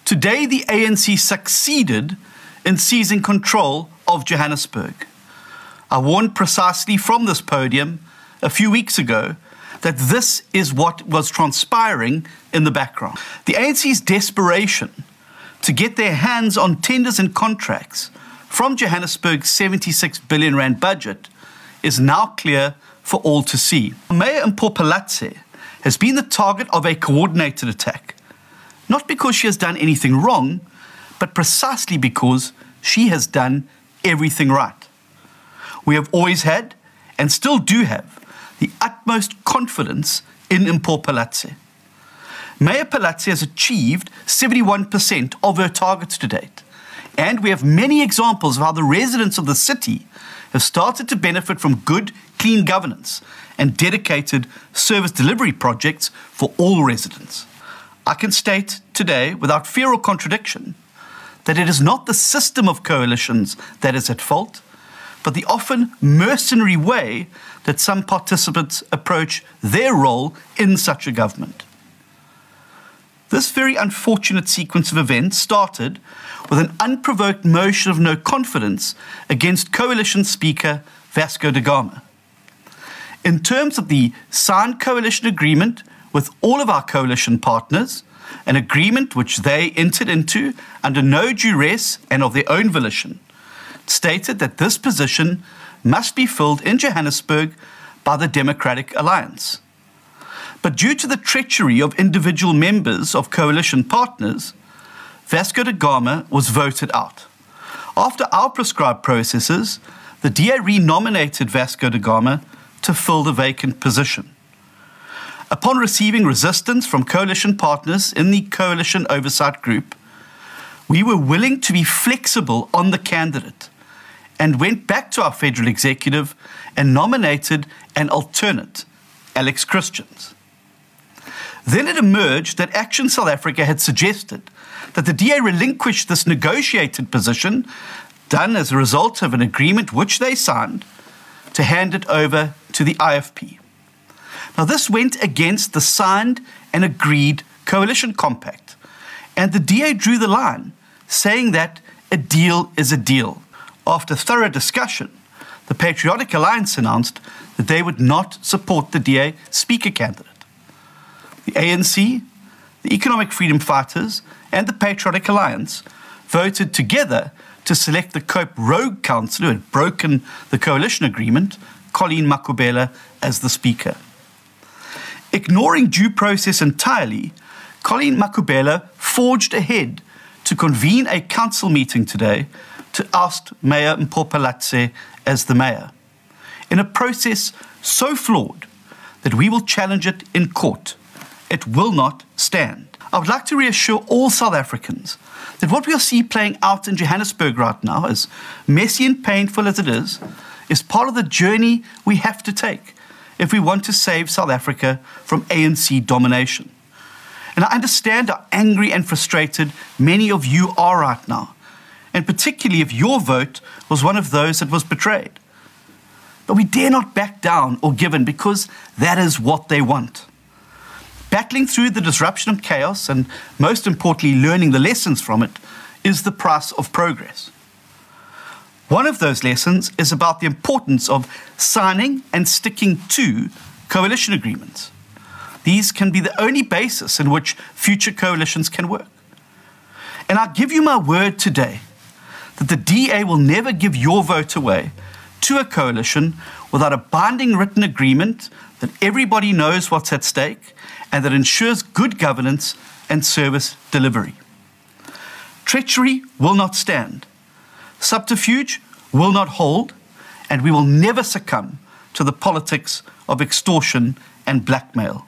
Today, the ANC succeeded in seizing control of Johannesburg. I warned precisely from this podium a few weeks ago that this is what was transpiring in the background. The ANC's desperation to get their hands on tenders and contracts from Johannesburg's 76 billion rand budget is now clear for all to see. Mayor Mpopalatse has been the target of a coordinated attack, not because she has done anything wrong, but precisely because she has done everything right. We have always had, and still do have, the utmost confidence in Mpopalatse. Mayor Palatse has achieved 71% of her targets to date, and we have many examples of how the residents of the city have started to benefit from good, clean governance and dedicated service delivery projects for all residents. I can state today, without fear or contradiction, that it is not the system of coalitions that is at fault, but the often mercenary way that some participants approach their role in such a government. This very unfortunate sequence of events started with an unprovoked motion of no confidence against Coalition Speaker Vasco da Gama. In terms of the signed coalition agreement with all of our coalition partners, an agreement which they entered into under no duress and of their own volition, stated that this position must be filled in Johannesburg by the Democratic Alliance. But due to the treachery of individual members of coalition partners, Vasco da Gama was voted out. After our prescribed processes, the DA renominated Vasco da Gama to fill the vacant position. Upon receiving resistance from coalition partners in the Coalition Oversight Group, we were willing to be flexible on the candidate and went back to our federal executive and nominated an alternate, Alex Christians. Then it emerged that Action South Africa had suggested that the DA relinquish this negotiated position, done as a result of an agreement which they signed, to hand it over to the IFP. Now, this went against the signed and agreed coalition compact, and the DA drew the line, saying that a deal is a deal. After thorough discussion, the Patriotic Alliance announced that they would not support the DA Speaker candidate. The ANC, the Economic Freedom Fighters, and the Patriotic Alliance voted together to select the Cope Rogue councillor who had broken the coalition agreement, Colleen Makubela, as the Speaker. Ignoring due process entirely, Colleen Makubela forged ahead to convene a council meeting today to oust Mayor Mpopalatse as the mayor, in a process so flawed that we will challenge it in court. It will not stand. I would like to reassure all South Africans that what we'll see playing out in Johannesburg right now, as messy and painful as it is part of the journey we have to take if we want to save South Africa from ANC domination. And I understand how angry and frustrated many of you are right now, and particularly if your vote was one of those that was betrayed. But we dare not back down or give in, because that is what they want. Battling through the disruption and chaos, and most importantly, learning the lessons from it, is the price of progress. One of those lessons is about the importance of signing and sticking to coalition agreements. These can be the only basis in which future coalitions can work. And I give you my word today that the DA will never give your vote away to a coalition without a binding written agreement that everybody knows what's at stake and that ensures good governance and service delivery. Treachery will not stand. Subterfuge will not hold, and we will never succumb to the politics of extortion and blackmail.